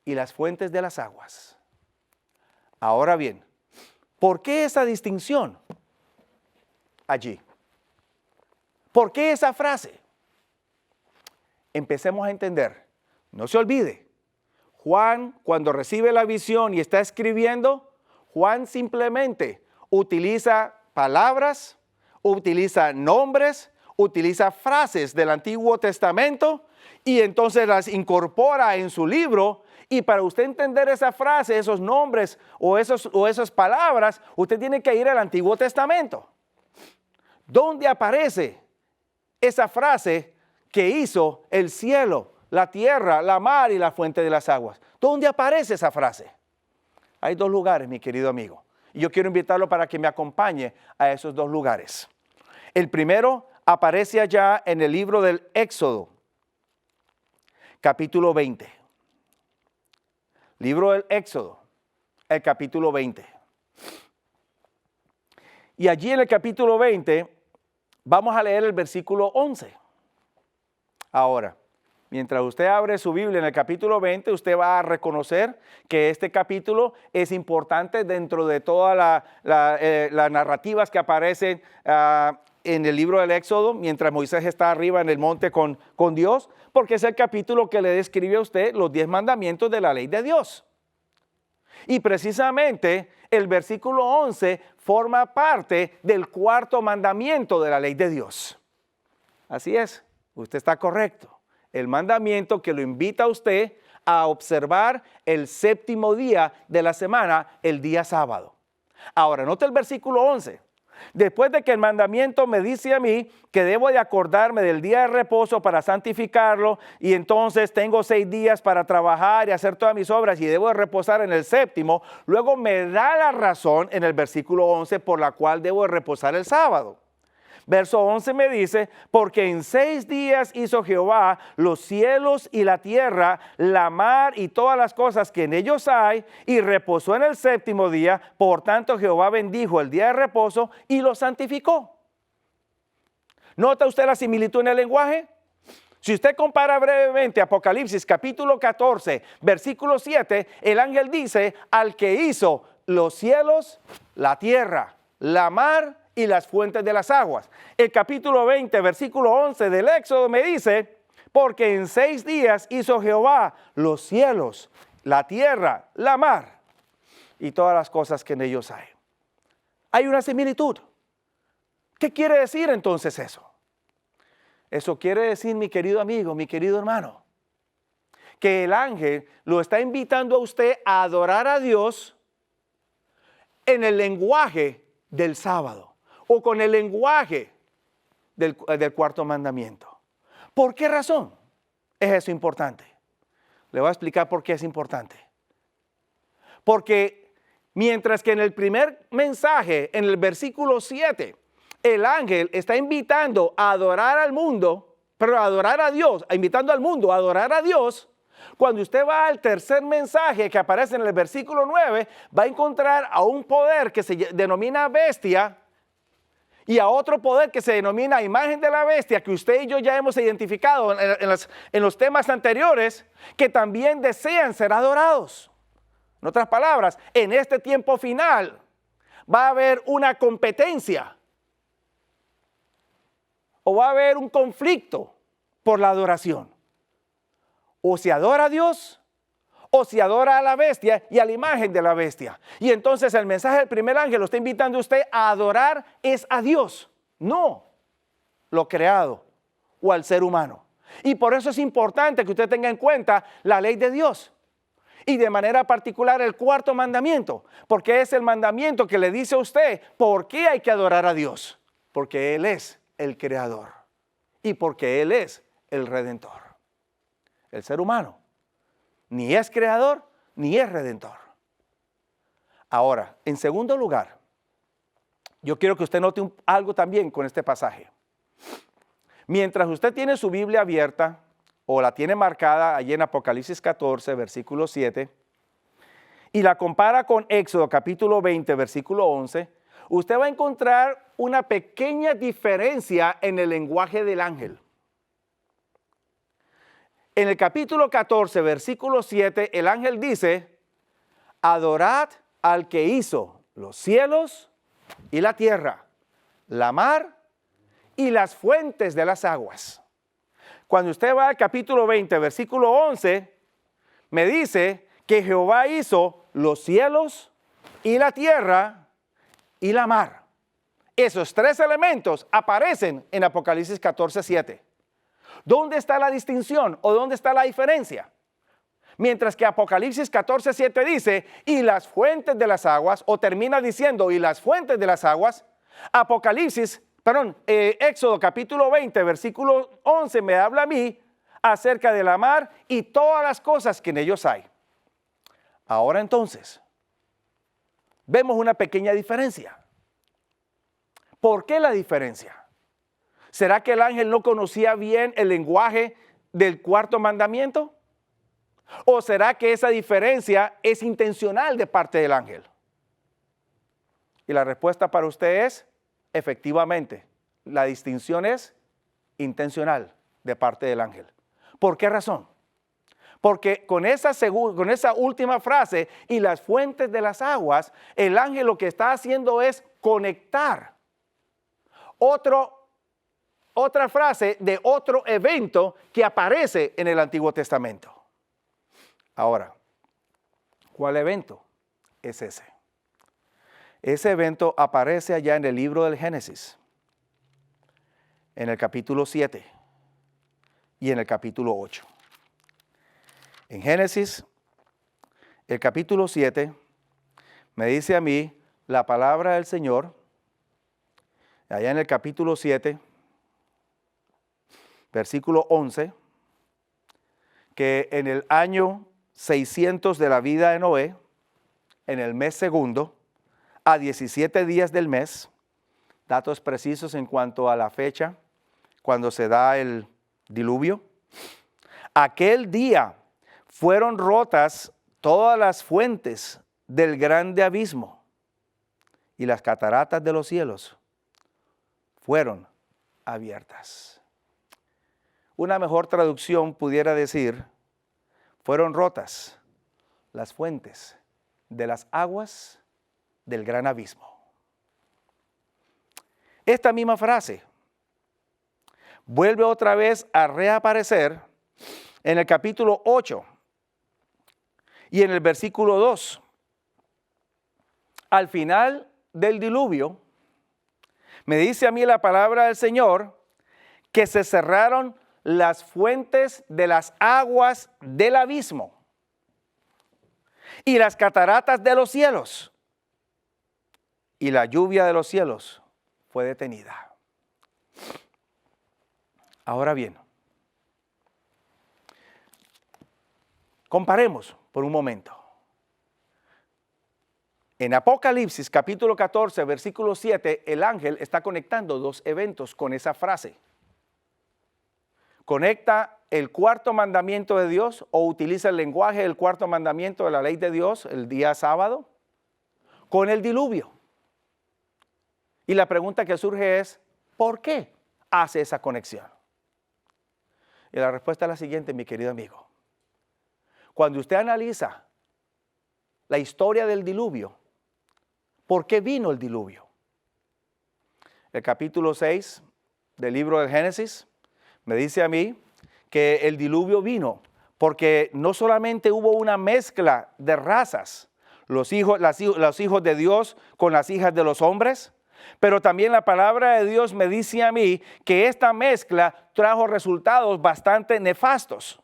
y las fuentes de las aguas. Ahora bien, ¿por qué esa distinción allí? ¿Por qué esa frase? Empecemos a entender. No se olvide, Juan, cuando recibe la visión y está escribiendo, Juan simplemente utiliza palabras, utiliza nombres, utiliza frases del Antiguo Testamento y entonces las incorpora en su libro. Y para usted entender esa frase, esos nombres o esas palabras, usted tiene que ir al Antiguo Testamento. ¿Dónde aparece esa frase que hizo el cielo, la tierra, la mar y la fuente de las aguas? ¿Dónde aparece esa frase? Hay dos lugares, mi querido amigo. Y yo quiero invitarlo para que me acompañe a esos dos lugares. El primero aparece allá en el libro del Éxodo, capítulo 20. Libro del Éxodo, el capítulo 20. Y allí en el capítulo 20 vamos a leer el versículo 11. Ahora, mientras usted abre su Biblia en el capítulo 20, usted va a reconocer que este capítulo es importante dentro de todas las narrativas que aparecen en el libro del Éxodo, mientras Moisés está arriba en el monte con Dios, porque es el capítulo que le describe a usted los 10 mandamientos de la ley de Dios. Y precisamente el versículo 11 forma parte del cuarto mandamiento de la ley de Dios. Así es, usted está correcto. El mandamiento que lo invita a usted a observar el séptimo día de la semana, el día sábado. Ahora, note el versículo 11. Después de que el mandamiento me dice a mí que debo de acordarme del día de reposo para santificarlo, y entonces tengo 6 días para trabajar y hacer todas mis obras y debo de reposar en el séptimo, luego me da la razón en el versículo 11 por la cual debo de reposar el sábado. Verso 11 me dice, porque en 6 días hizo Jehová los cielos y la tierra, la mar y todas las cosas que en ellos hay, y reposó en el séptimo día. Por tanto, Jehová bendijo el día de reposo y lo santificó. ¿Nota usted la similitud en el lenguaje? Si usted compara brevemente Apocalipsis capítulo 14, versículo 7, el ángel dice, al que hizo los cielos, la tierra, la mar y las fuentes de las aguas. El capítulo 20, versículo 11 del Éxodo me dice, porque en 6 días hizo Jehová los cielos, la tierra, la mar y todas las cosas que en ellos hay. Hay una similitud. ¿Qué quiere decir entonces eso? Eso quiere decir, mi querido amigo, mi querido hermano, que el ángel lo está invitando a usted a adorar a Dios en el lenguaje del sábado, o con el lenguaje del cuarto mandamiento. ¿Por qué razón es eso importante? Le voy a explicar por qué es importante. Porque mientras que en el primer mensaje, en el versículo 7, el ángel está invitando a adorar al mundo, pero a adorar a Dios, invitando al mundo a adorar a Dios, cuando usted va al tercer mensaje que aparece en el versículo 9, va a encontrar a un poder que se denomina bestia, y a otro poder que se denomina imagen de la bestia, que usted y yo ya hemos identificado en los temas anteriores, que también desean ser adorados. En otras palabras, en este tiempo final va a haber una competencia o va a haber un conflicto por la adoración. O se adora a Dios o se adora a la bestia y a la imagen de la bestia. Y entonces el mensaje del primer ángel lo está invitando a usted a adorar es a Dios, no lo creado o al ser humano. Y por eso es importante que usted tenga en cuenta la ley de Dios. Y de manera particular el cuarto mandamiento, porque es el mandamiento que le dice a usted por qué hay que adorar a Dios. Porque Él es el creador y porque Él es el redentor. El ser humano ni es creador, ni es redentor. Ahora, en segundo lugar, yo quiero que usted note algo también con este pasaje. Mientras usted tiene su Biblia abierta, o la tiene marcada allí en Apocalipsis 14, versículo 7, y la compara con Éxodo capítulo 20, versículo 11, usted va a encontrar una pequeña diferencia en el lenguaje del ángel. En el capítulo 14, versículo 7, el ángel dice, adorad al que hizo los cielos y la tierra, la mar y las fuentes de las aguas. Cuando usted va al capítulo 20, versículo 11, me dice que Jehová hizo los cielos y la tierra y la mar. Esos tres elementos aparecen en Apocalipsis 14, 7. ¿Dónde está la distinción o dónde está la diferencia? Mientras que Apocalipsis 14, 7 dice, y las fuentes de las aguas, o termina diciendo, y las fuentes de las aguas, Éxodo capítulo 20, versículo 11 me habla a mí acerca de la mar y todas las cosas que en ellos hay. Ahora entonces, vemos una pequeña diferencia. ¿Por qué la diferencia? ¿Será que el ángel no conocía bien el lenguaje del cuarto mandamiento? ¿O será que esa diferencia es intencional de parte del ángel? Y la respuesta para usted es, efectivamente, la distinción es intencional de parte del ángel. ¿Por qué razón? Porque con esa última frase, y las fuentes de las aguas, el ángel lo que está haciendo es conectar otra frase de otro evento que aparece en el Antiguo Testamento. Ahora, ¿cuál evento es ese? Ese evento aparece allá en el libro del Génesis, en el capítulo 7 y en el capítulo 8. En Génesis, el capítulo 7, me dice a mí la palabra del Señor, allá en el capítulo 7, versículo 11, que en el año 600 de la vida de Noé, en el mes segundo, a 17 días del mes, datos precisos en cuanto a la fecha, cuando se da el diluvio, aquel día fueron rotas todas las fuentes del grande abismo y las cataratas de los cielos fueron abiertas. Una mejor traducción pudiera decir, fueron rotas las fuentes de las aguas del gran abismo. Esta misma frase vuelve otra vez a reaparecer en el capítulo 8 y en el versículo 2. Al final del diluvio, me dice a mí la palabra del Señor que se cerraron las fuentes de las aguas del abismo y las cataratas de los cielos, y la lluvia de los cielos fue detenida. Ahora bien, comparemos por un momento. En Apocalipsis capítulo 14, versículo 7, el ángel está conectando dos eventos con esa frase. Conecta el cuarto mandamiento de Dios o utiliza el lenguaje del cuarto mandamiento de la ley de Dios el día sábado con el diluvio. Y la pregunta que surge es, ¿por qué hace esa conexión? Y la respuesta es la siguiente, mi querido amigo. Cuando usted analiza la historia del diluvio, ¿por qué vino el diluvio? El capítulo 6 del libro del Génesis me dice a mí que el diluvio vino porque no solamente hubo una mezcla de razas, los hijos de Dios con las hijas de los hombres, pero también la palabra de Dios me dice a mí que esta mezcla trajo resultados bastante nefastos.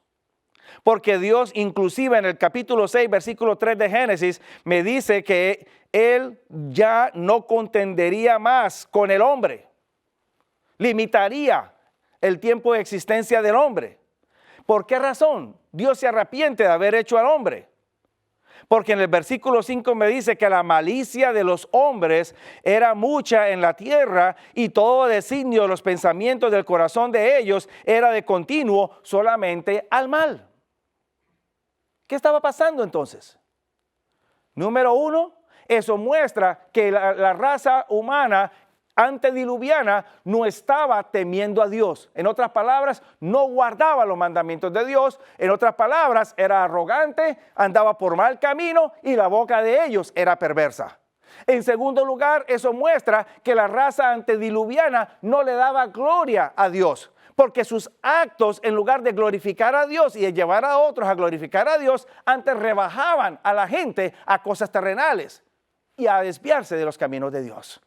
Porque Dios inclusive en el capítulo 6, versículo 3 de Génesis, me dice que Él ya no contendería más con el hombre. Limitaría el tiempo de existencia del hombre. ¿Por qué razón? Dios se arrepiente de haber hecho al hombre. Porque en el versículo 5 me dice que la malicia de los hombres era mucha en la tierra y todo designio de los pensamientos del corazón de ellos era de continuo solamente al mal. ¿Qué estaba pasando entonces? Número uno, eso muestra que la raza humana antediluviana no estaba temiendo a Dios. En otras palabras, no guardaba los mandamientos de Dios. En otras palabras, era arrogante, andaba por mal camino y la boca de ellos era perversa. En segundo lugar, eso muestra que la raza antediluviana no le daba gloria a Dios, porque sus actos, en lugar de glorificar a Dios y de llevar a otros a glorificar a Dios, antes rebajaban a la gente a cosas terrenales y a desviarse de los caminos de Dios.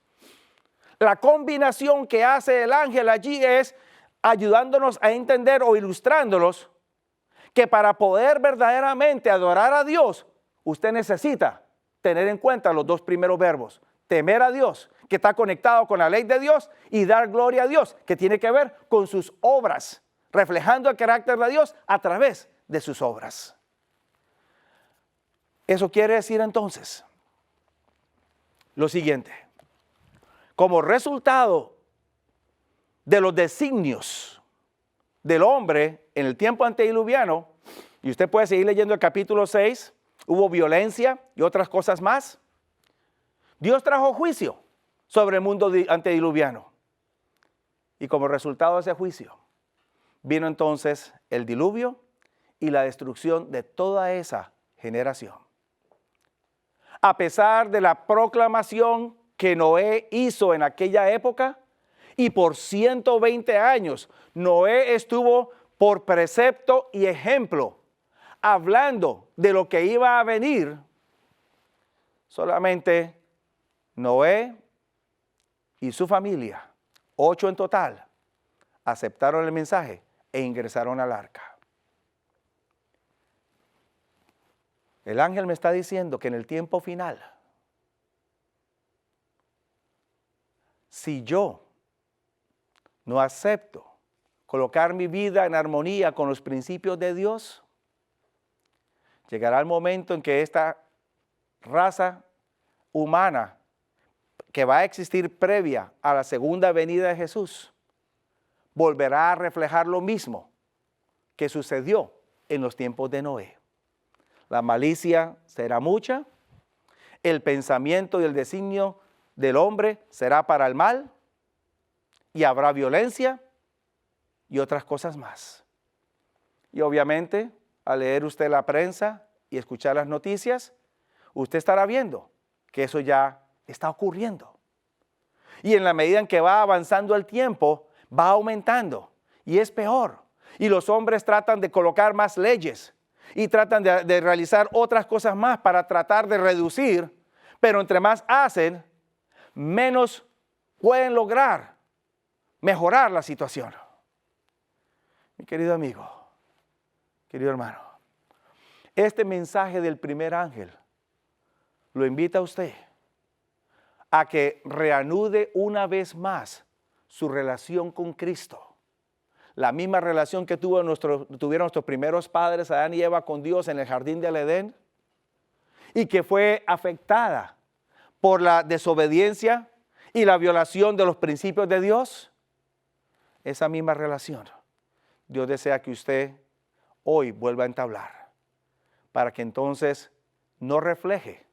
La combinación que hace el ángel allí es ayudándonos a entender o ilustrándonos que para poder verdaderamente adorar a Dios, usted necesita tener en cuenta los dos primeros verbos: temer a Dios, que está conectado con la ley de Dios, y dar gloria a Dios, que tiene que ver con sus obras, reflejando el carácter de Dios a través de sus obras. Eso quiere decir entonces lo siguiente: como resultado de los designios del hombre en el tiempo antediluviano, y usted puede seguir leyendo el capítulo 6, hubo violencia y otras cosas más. Dios trajo juicio sobre el mundo antediluviano. Y como resultado de ese juicio, vino entonces el diluvio y la destrucción de toda esa generación. A pesar de la proclamación que Noé hizo en aquella época, y por 120 años, Noé estuvo por precepto y ejemplo, hablando de lo que iba a venir. Solamente Noé y su familia, 8 en total, aceptaron el mensaje e ingresaron al arca. El ángel me está diciendo que en el tiempo final, si yo no acepto colocar mi vida en armonía con los principios de Dios, llegará el momento en que esta raza humana que va a existir previa a la segunda venida de Jesús volverá a reflejar lo mismo que sucedió en los tiempos de Noé. La malicia será mucha, el pensamiento y el designio del hombre será para el mal, y habrá violencia y otras cosas más. Y obviamente, al leer usted la prensa y escuchar las noticias, usted estará viendo que eso ya está ocurriendo. Y en la medida en que va avanzando el tiempo, va aumentando y es peor. Y los hombres tratan de colocar más leyes y tratan de realizar otras cosas más para tratar de reducir, pero entre más hacen, menos pueden lograr mejorar la situación. Mi querido amigo, querido hermano, este mensaje del primer ángel lo invita a usted a que reanude una vez más su relación con Cristo. La misma relación que tuvieron nuestros primeros padres, Adán y Eva, con Dios en el jardín del Edén, y que fue afectada por la desobediencia y la violación de los principios de Dios. Esa misma relación Dios desea que usted hoy vuelva a entablar, para que entonces no refleje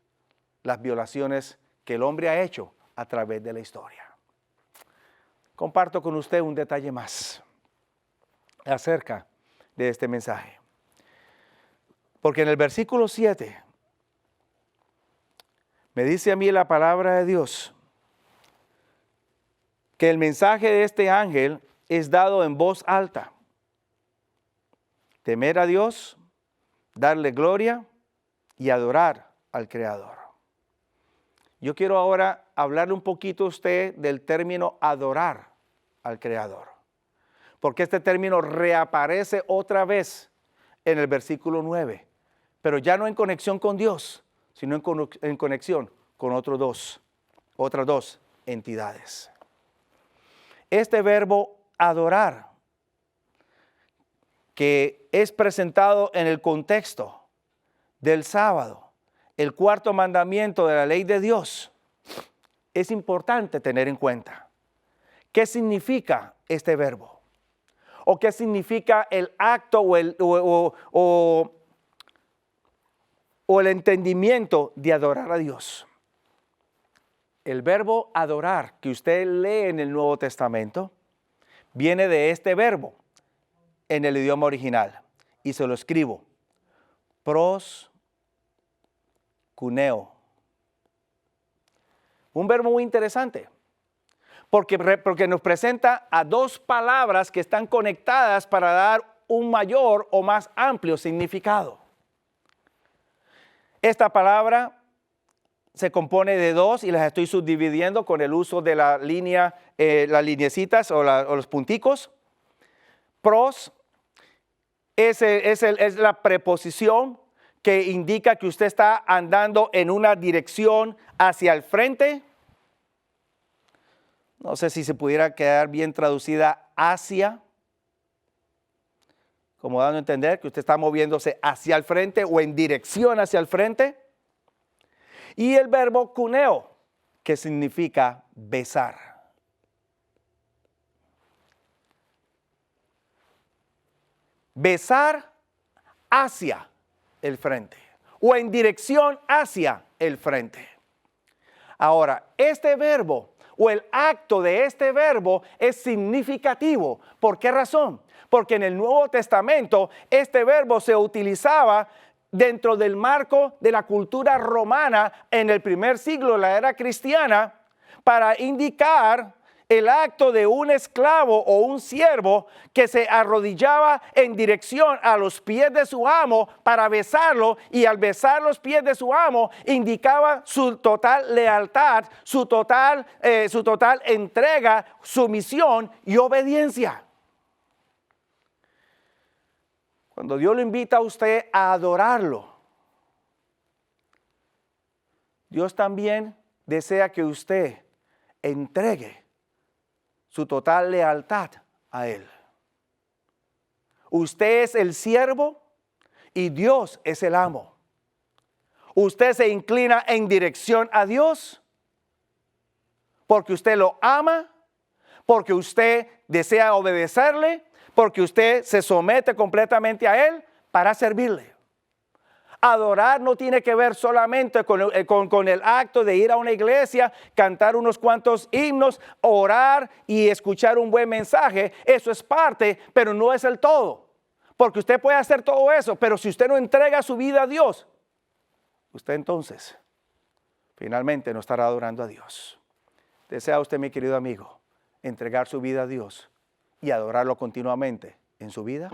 las violaciones que el hombre ha hecho a través de la historia. Comparto con usted un detalle más acerca de este mensaje. Porque en el versículo 7 me dice a mí la palabra de Dios que el mensaje de este ángel es dado en voz alta. Temer a Dios, darle gloria y adorar al Creador. Yo quiero ahora hablarle un poquito a usted del término adorar al Creador, porque este término reaparece otra vez en el versículo 9, pero ya no en conexión con Dios, sino en conexión con otras dos entidades. Este verbo adorar, que es presentado en el contexto del sábado, el cuarto mandamiento de la ley de Dios, es importante tener en cuenta. ¿Qué significa este verbo? ¿O qué significa el acto o el entendimiento de adorar a Dios? El verbo adorar que usted lee en el Nuevo Testamento viene de este verbo en el idioma original. Y se lo escribo. Proskuneo. Un verbo muy interesante. Porque nos presenta a dos palabras que están conectadas para dar un mayor o más amplio significado. Esta palabra se compone de dos y las estoy subdividiendo con el uso de la línea, las lineecitas o los punticos. Pros es la preposición que indica que usted está andando en una dirección hacia el frente. No sé si se pudiera quedar bien traducida hacia, como dando a entender que usted está moviéndose hacia el frente o en dirección hacia el frente. Y el verbo kuneo, que significa besar. Besar hacia el frente o en dirección hacia el frente. Ahora, este verbo o el acto de este verbo es significativo. ¿Por qué razón? Porque en el Nuevo Testamento este verbo se utilizaba dentro del marco de la cultura romana en el primer siglo de la era cristiana para indicar el acto de un esclavo o un siervo que se arrodillaba en dirección a los pies de su amo para besarlo, y al besar los pies de su amo indicaba su total lealtad, su total entrega, sumisión y obediencia. Cuando Dios lo invita a usted a adorarlo, Dios también desea que usted entregue su total lealtad a Él. Usted es el siervo y Dios es el amo. Usted se inclina en dirección a Dios porque usted lo ama, porque usted desea obedecerle, porque usted se somete completamente a Él para servirle. Adorar no tiene que ver solamente con el acto de ir a una iglesia, cantar unos cuantos himnos, orar y escuchar un buen mensaje. Eso es parte, pero no es el todo. Porque usted puede hacer todo eso, pero si usted no entrega su vida a Dios, usted entonces finalmente no estará adorando a Dios. ¿Desea usted, mi querido amigo, entregar su vida a Dios y adorarlo continuamente en su vida?